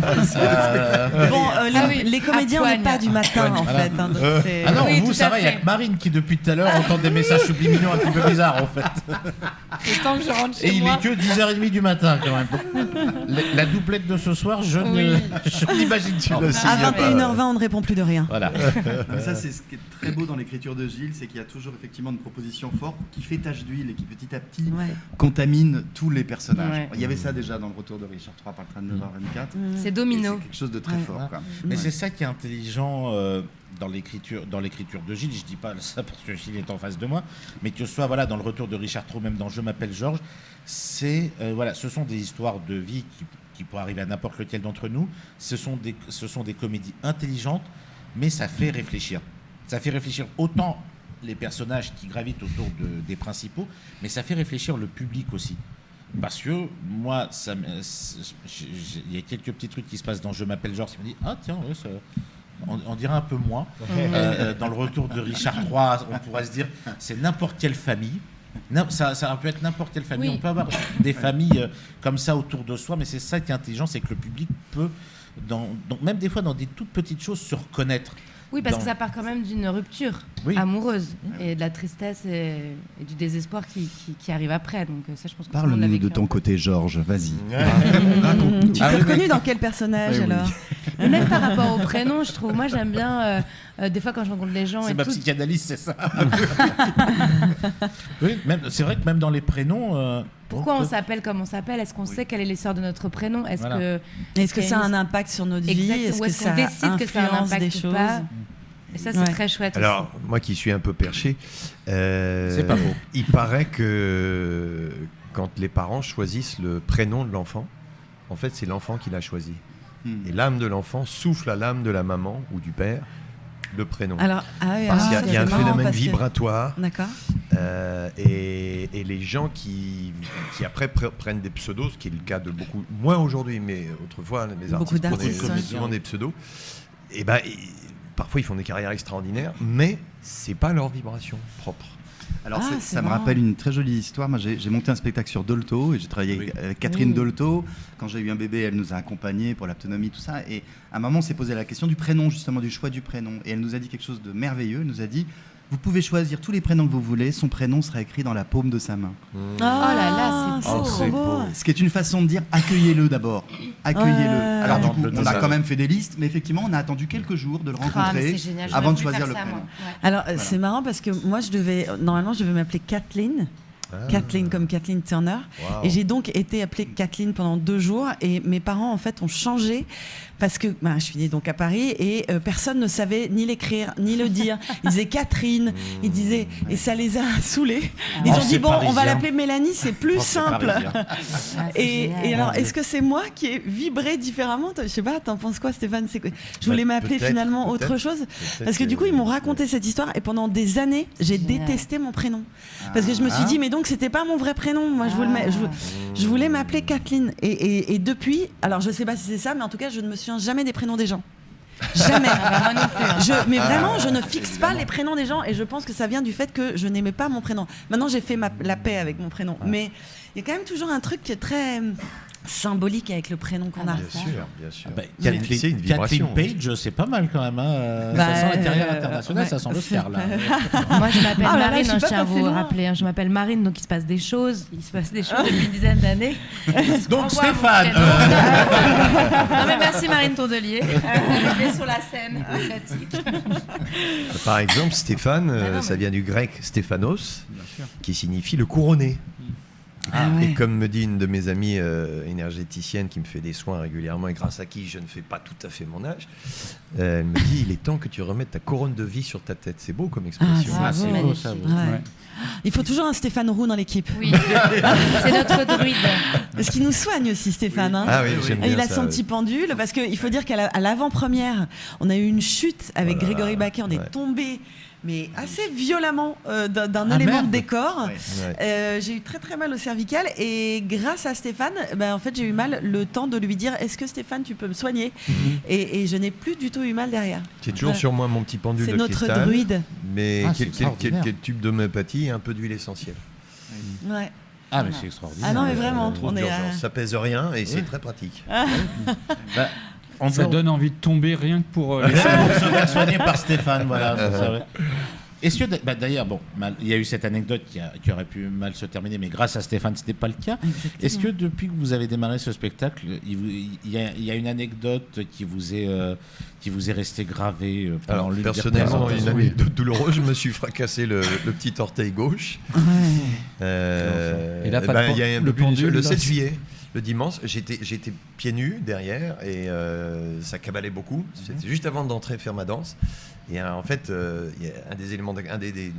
Bon, Ah oui, les comédiens, à on n'est poigne. pas du matin en Voilà. fait. Hein, donc c'est- Ah non, Oui, vous tout ça à va, il y a fait. que Marine qui depuis tout à l'heure entend des messages subliminaux un petit peu bizarres en fait. Le temps que je rentre Et chez il moi. est que 10h30 du matin quand même. La doublette de ce soir, je n'imagine pas. À 21h20, on ne répond plus de rien. Voilà. Mais ça, c'est ce qui est très beau dans l'écriture de Gilles, c'est qu'il y a toujours effectivement une proposition forte qui fait tache d'huile et qui petit à petit Ouais. contamine tous les personnages. Ouais. Il y avait ça déjà dans le retour de Richard III par le train de 9h24. C'est Et domino. C'est quelque chose de très Ouais. fort. Quoi. Mais c'est ça qui est intelligent dans l'écriture de Gilles. Je dis pas ça parce que Gilles est en face de moi, mais que ce soit voilà dans le retour de Richard III, même dans Je m'appelle Georges, c'est voilà, ce sont des histoires de vie qui pourraient arriver à n'importe lequel d'entre nous. Ce sont des comédies intelligentes mais ça fait réfléchir. Ça fait réfléchir autant les personnages qui gravitent autour des principaux, mais ça fait réfléchir le public aussi. Parce que moi, il y a quelques petits trucs qui se passent dans Je m'appelle Georges qui me dit ah tiens, ouais, on dirait un peu moi. Dans le retour de Richard III, on pourrait se dire c'est n'importe quelle famille. Ça peut être n'importe quelle famille. Oui. On peut avoir des familles comme ça autour de soi, mais c'est ça qui est intelligent, c'est que le public peut, même des fois dans des toutes petites choses, se reconnaître. Oui, parce que ça part quand même d'une rupture amoureuse et de la tristesse et du désespoir qui arrive après. Donc ça, je pense que tout le monde l'a Parle-nous vécu de un ton peu. côté, Georges, vas-y. Tu t'es reconnu dans quel personnage Oui. alors Et même par rapport au prénom, je trouve, moi j'aime bien, des fois quand je rencontre les gens C'est et ma tout, psychanalyse, c'est ça. Oui, c'est vrai que même dans les prénoms. pourquoi on s'appelle comme on s'appelle? Est-ce qu'on sait quelle est l'essor de notre prénom? Est-ce Voilà. Est-ce que ça a un impact sur notre vie? Exactement. Ou est-ce qu'on ça décide que ça a un influence impact des ou choses? pas? Et ça, c'est Ouais. très chouette. Alors, moi qui suis un peu perché, C'est pas faux. il paraît que quand les parents choisissent le prénom de l'enfant, en fait, c'est l'enfant qui l'a choisi. Et l'âme de l'enfant souffle à l'âme de la maman ou du père le prénom. Alors, Parce qu'il y a- ça, il y a un c'est marrant phénomène parce que- vibratoire. D'accord. Et les gens qui après prennent des pseudos, ce qui est le cas de beaucoup, moins aujourd'hui, mais autrefois, les Beaucoup artistes d'artistes, prenaient ouais. souvent des pseudos. Et parfois ils font des carrières extraordinaires, mais c'est pas leur vibration propre. Alors Ah, ça c'est me marrant. rappelle une très jolie histoire. Moi, j'ai monté un spectacle sur Dolto et j'ai travaillé avec Catherine Oui. Dolto. Quand j'ai eu un bébé, elle nous a accompagnés pour l'autonomie, tout ça. Et à un moment, on s'est posé la question du prénom, justement, du choix du prénom. Et elle nous a dit quelque chose de merveilleux. Elle nous a dit vous pouvez choisir tous les prénoms que vous voulez, son prénom sera écrit dans la paume de sa main. Oh là là, c'est beau. trop c'est beau. beau. Ce qui est une façon de dire accueillez-le d'abord. Accueillez-le. Ouais. Alors, Avant du de coup, le on a donner. quand même fait des listes, mais effectivement, on a attendu quelques jours de le Ah, mais rencontrer c'est génial. avant de J'aurais voulu choisir faire le ça, prénom. moi. Ouais. Alors, c'est marrant parce que moi, normalement, je devais m'appeler Kathleen. Kathleen comme Kathleen Turner. Wow. Et j'ai donc été appelée Kathleen pendant 2 jours. Et mes parents, en fait, ont changé parce que je suis née donc à Paris et personne ne savait ni l'écrire, ni le dire. Ils disaient Catherine, ils disaient, et ça les a saoulés. Ils Oh, ont dit, c'est bon, on va parisien. l'appeler Mélanie, c'est plus Oh, c'est simple. parisien. Ah, c'est Et génial. alors, est-ce que c'est moi qui ai vibré différemment? Je sais pas, t'en penses quoi, Stéphane? Je voulais m'appeler peut-être, finalement autre peut-être. chose. Peut-être Parce que du coup, ils m'ont raconté cette histoire et pendant des années, j'ai Génial. détesté mon prénom. Parce que je me suis dit, mais donc c'était pas mon vrai prénom. Moi, je voulais m'appeler Kathleen. Et depuis, alors je sais pas si c'est ça, mais en tout cas, je ne me souviens jamais des prénoms des gens. Jamais. Moi non plus, hein. Mais vraiment, je ne fixe pas les prénoms des gens et je pense que ça vient du fait que je n'aimais pas mon prénom. Maintenant, j'ai fait la paix avec mon prénom. Mais il y a quand même toujours un truc qui est très symbolique avec le prénom qu'on a. Bien sûr, bien sûr. Bah, C'est une Kathleen vibration. Page, c'est pas mal quand même. Hein. Bah, Ça sent la carrière internationale, ouais. ça sent l'Oscar là. Moi, je m'appelle Oh là là, Marine, je suis je pas tiens à passée vous loin. rappeler. Je m'appelle Marine, donc il se passe des choses. Il se passe des choses depuis une dizaine d'années. Donc Envoie Stéphane, vos prénoms. Non, mais merci Marine Tourdelier. Je vais sur la scène. Pratique. Par exemple, Stéphane, Ah non, ça mais- vient du grec Stéphanos, qui signifie le couronné. Ah ouais. Et comme me dit une de mes amies énergéticiennes qui me fait des soins régulièrement et grâce à qui je ne fais pas tout à fait mon âge, elle me dit il est temps que tu remettes ta couronne de vie sur ta tête. C'est beau comme expression. Ah, c'est beau ça. magnifique. oui. Ouais. Il faut toujours un Stéphane Roux dans l'équipe. Oui, c'est notre druide. Parce qu'il nous soigne aussi, Stéphane. Hein. Ah oui, j'aime Et bien il a ça, son ouais. petit pendule, parce qu'il faut dire qu'à l'avant-première, on a eu une chute avec Voilà. Grégory Baquet, on est Ouais. tombé, mais assez violemment d'un Ah, élément merde. de décor. Ouais. Ouais. J'ai eu très très mal au cervical et grâce à Stéphane, en fait j'ai eu mal le temps de lui dire est-ce que Stéphane tu peux me soigner et je n'ai plus du tout eu mal derrière. J'ai toujours sur moi mon petit pendule C'est de notre cristal, druide. mais Ah, c'est quel extraordinaire. tube d'homéopathie et un peu d'huile essentielle. Ouais. Ah, mais c'est extraordinaire. Ah non mais vraiment, Trouve on est d'urgence. Ça pèse rien et c'est Ouais. très pratique. Bah, on Ça doit- donne envie de tomber rien que pour les pour se faire soigner par Stéphane, voilà. c'est ça, ouais. Est-ce que d'ailleurs, bon, il y a eu cette anecdote qui aurait pu mal se terminer, mais grâce à Stéphane, ce n'était pas le cas. Exactement. Est-ce que depuis que vous avez démarré ce spectacle, il y a une anecdote qui vous est restée gravée pendant Alors l'une des personnellement, une représentations? anecdote douloureuse, je me suis fracassé le petit orteil gauche. Ouais. Et là, pas de Il y a un le peu plus pendule, le là, 7 c'est- juillet, le dimanche, j'étais pieds nus derrière et ça cabalait beaucoup. C'était juste avant d'entrer faire ma danse. Et en fait, il y a un des éléments, un des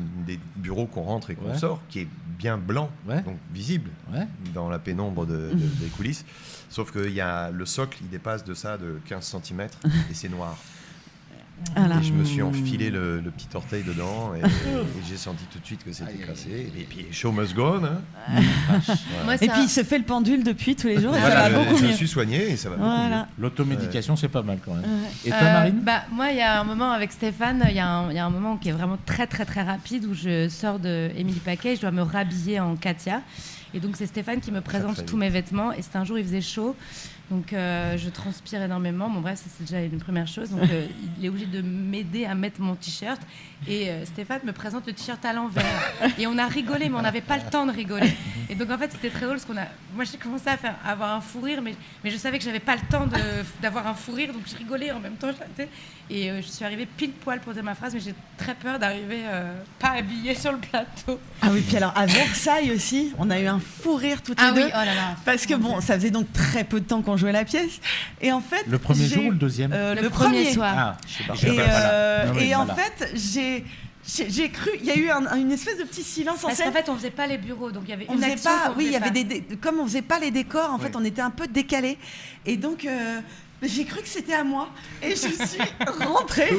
bureaux qu'on rentre et qu'on Ouais. sort, qui est bien blanc, Ouais. donc visible Ouais. dans la pénombre des coulisses. Sauf que le socle, il dépasse de ça de 15 cm et c'est noir. Voilà. Et je me suis enfilé le petit orteil dedans et j'ai senti tout de suite que c'était cassé. Et puis, show must go on. Hein. Moi, Et puis il se fait le pendule depuis tous les jours et ça va beaucoup je mieux. me suis soigné et ça va beaucoup mieux. Voilà. L'automédication, c'est pas mal quand même. Et toi, Marine? Moi, il y a un moment avec Stéphane, il y a un moment qui est vraiment très très très rapide où je sors de Émilie Paquet, je dois me rhabiller en Katia. Et donc c'est Stéphane qui me présente très tous mes vêtements. Et c'était un jour, il faisait chaud. Donc je transpire énormément. Bon bref, ça c'est déjà une première chose. Donc il est obligé de m'aider à mettre mon t-shirt. Et Stéphane me présente le t-shirt à l'envers. Et on a rigolé, mais on n'avait pas le temps de rigoler. Et donc en fait c'était très drôle parce moi j'ai commencé à avoir un fou rire, mais je savais que j'avais pas le temps d'avoir un fou rire, donc je rigolais en même temps. Et je suis arrivée pile poil pour dire ma phrase, mais j'ai très peur d'arriver pas habillée sur le plateau. Ah oui, puis alors à Versailles aussi, on a eu un fou rire toutes les deux. Oui, oh là là. Parce que bon, ça faisait donc très peu de temps qu'on jouait la pièce. Et en fait, Le premier jour ou le deuxième? le premier soir. Ah, je sais pas. Et en fait, j'ai cru, il y a eu une espèce de petit silence en Parce scène. qu'en fait, on faisait pas les bureaux, donc il y avait On une faisait action pas, qu'on oui, il y faisait avait pas. comme on faisait pas les décors, en fait, Oui. on était un peu décalés. Et donc, j'ai cru que c'était à moi. Et je suis rentrée.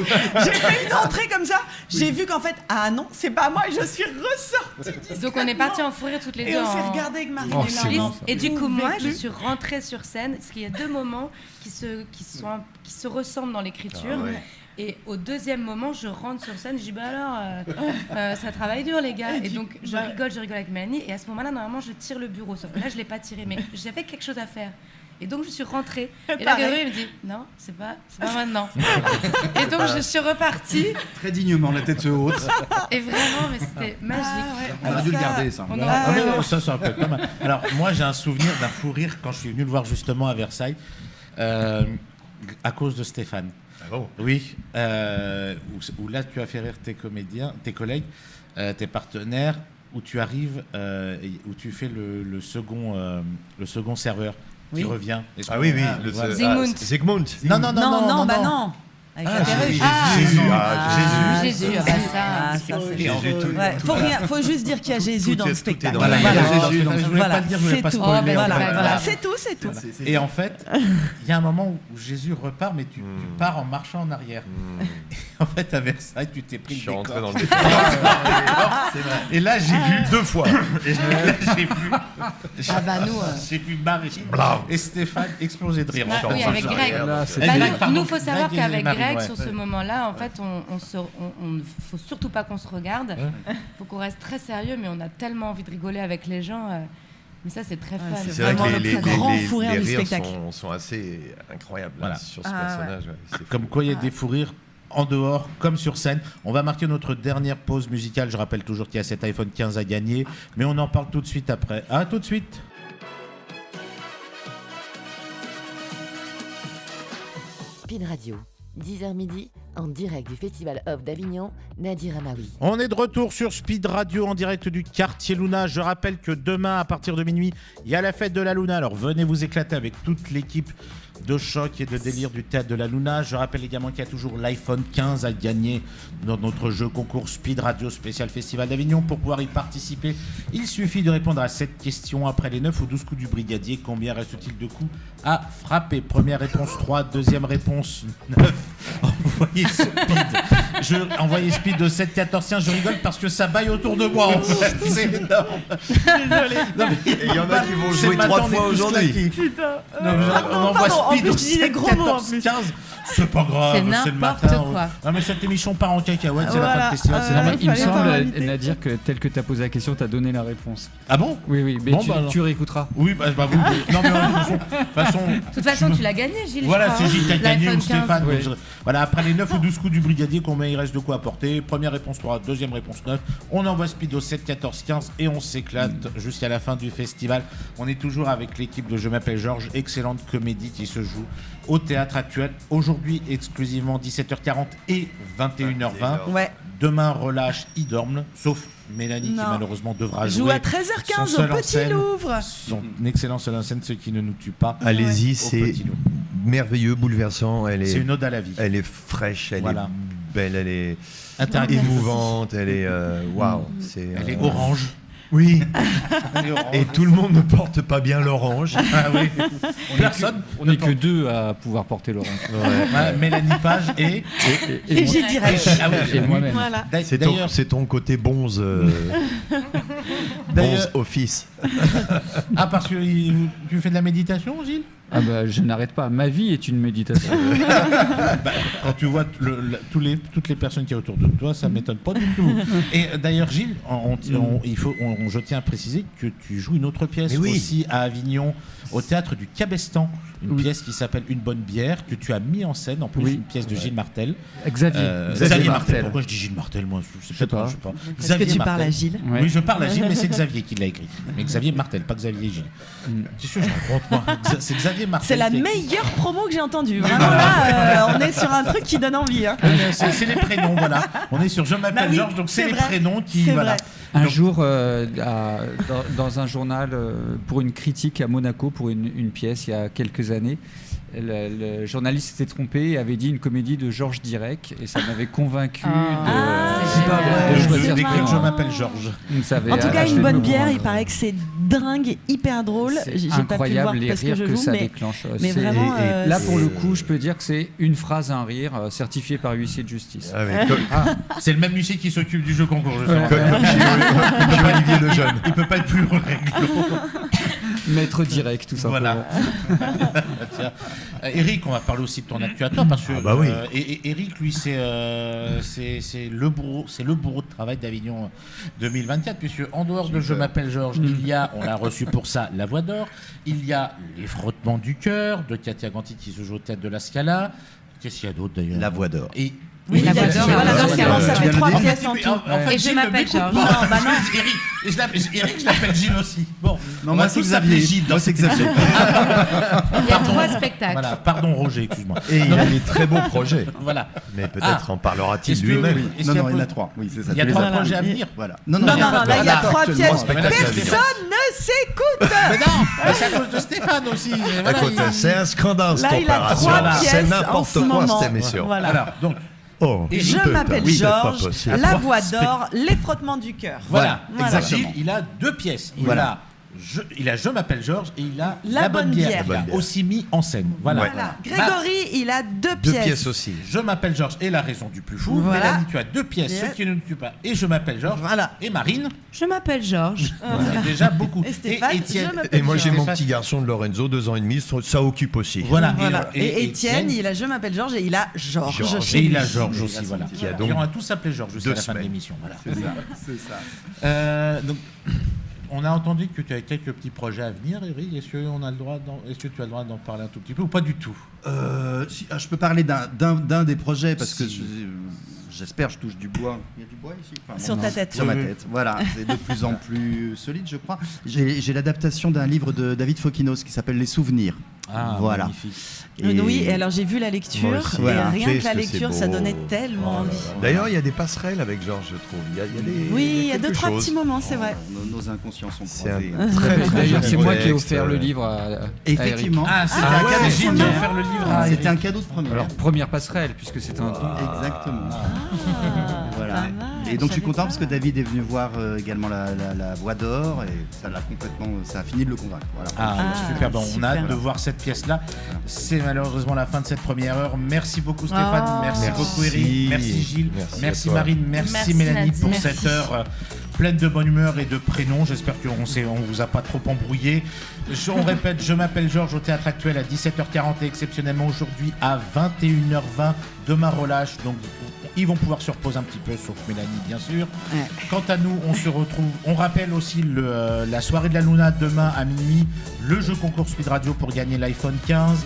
J'ai fait une entrée comme ça. J'ai vu qu'en fait, ah non, c'est pas à moi. Et je suis ressortie. Donc on est partis en fou rire toutes les Et deux. on s'est en- regardé avec Marine Oh, et c'est Laurent. bon, ça. Et du coup, moi, je Plus. suis rentrée sur scène, parce qu'il y a deux moments qui se ressemblent dans l'écriture. Ah ouais. Et au deuxième moment, je rentre sur scène, je dis bah alors, ça travaille dur les gars. Et donc je rigole avec Mélanie. Et à ce moment-là, normalement, je tire le bureau. Sauf que là, je l'ai pas tiré, mais j'avais quelque chose à faire. Et donc je suis rentrée. Et là, Pareil. Grégory me dit non, c'est pas maintenant. Et donc je suis repartie. Très dignement, la tête haute. Et vraiment, mais c'était magique. On a dû le garder, ça. On Bon, en- ah oui, ça peut être pas mal. Alors, moi, j'ai un souvenir d'un fou rire quand je suis venu le voir justement à Versailles, à cause de Stéphane. Ah bon? Oui, où là, tu as fait rire tes comédiens, tes collègues, tes partenaires, où tu arrives, où tu fais le second serveur qui Oui. revient. Ah oui, oui. voilà. Zygmunt. Zygmunt. Non, non, non, Non, bah non. Avec la perruque. Jésus. Jésus. Jésus, ah bah ça. Ah, ça, c'est Jésus, tout- Ouais, faut juste dire qu'il y a Jésus dans le tout est spectacle. dans Voilà, la- il y a Voilà. Jésus dans- je voulais pas le dire, je voulais C'est pas tout. spoiler. Voilà, enfin, voilà. voilà. C'est tout, c'est tout. Et en fait, il y a un moment où Jésus repart, mais tu pars en marchant en arrière. En fait, à Versailles, tu t'es pris Je le suis rentré décor. dans le décor. Et là, j'ai vu Deux fois. Et là, j'ai vu. Ah bah nous. J'ai vu Barry et Stéphane exploser de rire. Ah, Enfin, oui, enfin, avec je- Greg. Là, c'est- Bah, Greg, nous, pardon. nous, faut savoir Greg et qu'avec Marine, Greg, ouais. sur ce moment-là, en fait, on faut surtout pas qu'on se regarde. Faut qu'on reste très sérieux, mais on a tellement envie de rigoler avec les gens. Mais ça, c'est très fun. c'est C'est vrai vraiment que le plus grand fou rire du rires spectacle. sont assez incroyables là, Voilà. sur ce Ah, personnage. Ouais. C'est Comme fou. quoi, il y a des fous rires en dehors, comme sur scène. On va marquer notre dernière pause musicale. Je rappelle toujours qu'il y a cet iPhone 15 à gagner, mais on en parle tout de suite après. À tout de suite. Spin Radio, 10h midi, en direct du Festival Off d'Avignon, Nadir Amaoui. On est de retour sur Speed Radio en direct du quartier Luna. Je rappelle que demain, à partir de minuit, il y a la fête de la Luna. Alors venez vous éclater avec toute l'équipe de choc et de délire du théâtre de la Luna. Je rappelle également qu'il y a toujours l'iPhone 15 à gagner dans notre jeu concours Speed Radio spécial Festival d'Avignon. Pour pouvoir y participer, il suffit de répondre à cette question. Après les 9 ou 12 coups du brigadier, combien reste-t-il de coups à frapper? Première réponse 3, deuxième réponse 9. Envoyez Speed. Envoyez Speed de 7, 14, 15. Je rigole parce que ça baille autour de moi en fait. C'est énorme. Désolé. Non, mais Et il y en a qui vont c'est jouer maintenant, 3 on est fois tous aujourd'hui. claqués. Putain. Non, mais on envoie pardon, en Speed plus, au tu dis des 7, gros mots, en 14, plus. 15. C'est pas grave, C'est c'est le n'importe matin. quoi. Non, mais cette émission part en cacahuète, c'est la fin Voilà. de festival, c'est Ah, normal. ouais. Il me fallait pas semble, m'inviter. Nadir, que tel que tu as posé la question, tu as donné la réponse. Ah bon? Oui, oui, mais Bon, tu, bah, alors. tu réécouteras. Oui, bah vous. Non, mais de toute façon. De toute façon, tu l'as gagné, Gilles. Voilà, je crois, c'est Gilles qui a hein. gagné L'iPhone ou Stéphane. 15. Oui. Donc, voilà, après les 9 ou 12 coups du brigadier, combien il reste de quoi apporter? Première réponse 3, deuxième réponse 9. On envoie Speed au 7, 14, 15 et on s'éclate jusqu'à la fin du festival. On est toujours avec l'équipe de Je m'appelle Georges, excellente comédie qui se joue au théâtre actuel. Aujourd'hui, exclusivement 17h40 et 21h20. Ouais. Demain, relâche, ils dorment, sauf Mélanie qui Non. malheureusement devra Joue jouer à 13h15 son au seul en Petit scène. Louvre. son excellent seul en scène, ce qui ne nous tue pas. Allez-y, Au c'est Petit Loup. merveilleux, bouleversant. C'est une ode à la vie. Elle est fraîche, elle Voilà. est belle, elle est Interactive. émouvante, elle est waouh. Elle est orange. Oui. Et tout le monde ne porte pas bien l'orange. Ah oui. Personne. On n'est que deux à pouvoir porter l'orange. Ouais, Mélanie Page et J'ai direct. Ah oui, Et moi-même. Voilà. D'ailleurs, C'est ton côté bonze, D'ailleurs- bonze office. ah parce que tu fais de la méditation, Gilles? Ah bah, je n'arrête pas. Ma vie est une méditation. Quand tu vois toutes les personnes qui y a autour de toi, ça m'étonne pas du tout. Et d'ailleurs, Gilles, je tiens à préciser que tu joues une autre pièce Mais oui. aussi à Avignon, au théâtre du Cabestan, une Oui. pièce qui s'appelle Une bonne bière, que tu as mis en scène, en plus Oui. une pièce de Gilles Martel. Xavier Martel. Pourquoi je dis Gilles Martel, moi? Je sais pas. pas. Je sais pas. Est-ce que tu parles à Gilles? Ouais. Oui, je parle à Gilles, mais c'est Xavier qui l'a écrit. Mais Xavier Martel, pas Xavier Gilles. Tu sais, je raconte, moi. C'est Xavier Martel. C'est la qui a écrit. meilleure promo que j'ai entendue. Vraiment là, on est sur un truc qui donne envie. Hein. C'est les prénoms, voilà. On est sur Je m'appelle Bah oui, Georges, donc c'est c'est les vrai. prénoms qui. C'est Voilà. vrai. Un Donc- jour, dans un journal, pour une critique à Monaco, pour une pièce, il y a quelques années, le journaliste s'était trompé et avait dit une comédie de Georges Direct, et ça m'avait convaincu c'est pas de vrai. choisir D'écrire ce Je prénom. m'appelle Georges. Donc ça avait En tout cas, achevé une de bonne me bière, il convaincre. paraît que c'est dingue, hyper drôle. C'est J'ai pas pu le voir incroyable les parce que rires je que joue, ça mais, déclenche. mais C'est- vraiment. et Là, c'est- pour le coup, je peux dire que c'est une phrase, un rire, certifié par huissier de justice. Ah oui, C'est le même huissier qui s'occupe du jeu concours, je Ouais. comme chez Olivier Lejeune. Il peut pas être plus réglo. Maître direct, tout simplement. Voilà. Tiens. Eric, on va parler aussi de ton actu à toi parce que Ah bah oui. et Eric, lui, c'est le bourreau de travail d'Avignon 2024, puisque en dehors de Je m'appelle Georges, il y a, on l'a reçu pour ça, La Voix d'Or, il y a Les Frottements du cœur de Katia Ganti qui se joue au théâtre de la Scala. Qu'est-ce qu'il y a d'autre d'ailleurs? La Voix d'Or. Et Oui, La Voix d'Or, Voilà, La donc Voix c'est d'Or. bon, ça fait Tu viens de 3 le dire. pièces en tout. en fait, Et je Gilles m'appelle me coupe. Georges. Non, bah non. Eric, Eric, je l'appelle Gilles aussi. Bon, Non, on moi va c'est tous s'appeler Xavier. Gilles dans Moi c'est cette Xavier. Il y a 3 spectacles. Voilà, pardon Roger, excuse-moi. Et il a des très beaux projets. Voilà. Mais peut-être en parlera-t-il Est-ce que- lui-même. oui. Est-ce Non, qu'il y a non, il y en peu- a 3. Oui, c'est ça. Il y a Tu les 3 as. projets à venir. Voilà. Non, non, là, il y a Voilà. 3 pièces. Mais là, c'est Personne ne s'écoute. Mais non, mais c'est à cause de Stéphane aussi. Voilà, Écoute, il- c'est un scandale cette Là, il a opération. 3 C'est pièces en n'importe ce quoi moment. cette émission. Voilà. Alors, donc, Oh, Je peut pas. m'appelle Oui, c'est pas Georges, possible. La Voix d'Or, Les Frottements du cœur. voilà, Voilà. Gilles, il a 2 pièces. Voilà. Il a Je m'appelle Georges et il a La bonne bière. Il a aussi mis en scène. Voilà. Ouais. Voilà. Grégory, il a 2 Deux pièces. pièces aussi. Je m'appelle Georges et la raison du plus fou. Voilà. Mélanie, tu as 2 pièces, Yes. ce qui ne nous tue pas. Et Je m'appelle Georges. Voilà. Et Marine, Je m'appelle Georges. c'est déjà beaucoup. Et Stéphane, Étienne. je m'appelle Et moi j'ai Georges. mon petit garçon de Lorenzo, 2 ans et demi, ça occupe aussi. Voilà. Voilà. Et Étienne, il a Je m'appelle Georges et il a Georges. Georges. chez Et il lui. a Georges aussi, voilà. Qui a donc Et on va tous s'appeler Georges jusqu'à 2 la fin de semaines. l'émission. Voilà. C'est ça. Donc, on a entendu que tu avais quelques petits projets à venir, Eric. Est-ce que tu as le droit d'en parler un tout petit peu ou pas du tout? Je peux parler d'un des projets parce que j'espère je touche du bois. Il y a du bois ici. Enfin, Sur bon, ta non, tête. Sur ma Oui, oui. tête. Voilà, c'est de plus en plus solide, je crois. J'ai l'adaptation d'un livre de David Fokinos qui s'appelle Les Souvenirs. Ah, voilà. magnifique. Oui, et alors j'ai vu la lecture Moi aussi. et Voilà. rien que Qu'est-ce la que c'est lecture, ça beau. donnait tellement envie. D'ailleurs, il y a des passerelles avec Georges, je trouve. Il y a des. Oui, il y a 2-3 quelque petits chose. moments, c'est vrai. Nos inconscients sont C'est croisés. un très, très D'ailleurs, joli c'est moi qui ai texte, offert le livre à Effectivement. Ah, c'était Ah un ouais, cadeau. c'est Gilles qui a bien. offert le livre à C'était un Eric. cadeau de première. Alors, première passerelle, puisque c'est un don. Exactement. Ah, Voilà. pas mal, Et donc je suis savais content pas. parce que David est venu voir également la Voix d'Or et ça l'a complètement, ça a fini de le convaincre. Voilà. Ah, Ah, super, bon, on a super. hâte de voir cette pièce-là. C'est malheureusement la fin de cette première heure. Merci beaucoup Stéphane, Oh. merci Merci. beaucoup Eric, merci Gilles, Merci merci à toi. Marine, merci Merci Mélanie Nadine. pour Merci. cette heure pleine de bonne humeur et de prénoms. J'espère qu'on vous a pas trop embrouillé. On répète, Je m'appelle Georges au Théâtre Actuel à 17h40 et exceptionnellement aujourd'hui à 21h20. Demain relâche, donc ils vont pouvoir se reposer un petit peu, sauf Mélanie bien sûr. Ouais. Quant à nous, on se retrouve. On rappelle aussi la soirée de la Luna demain à minuit, le jeu concours Speed Radio pour gagner l'iPhone 15.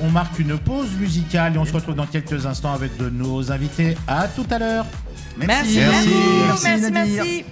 On marque une pause musicale et on se retrouve dans quelques instants avec de nos invités. À tout à l'heure. Merci. Merci, Merci, Nadir. merci.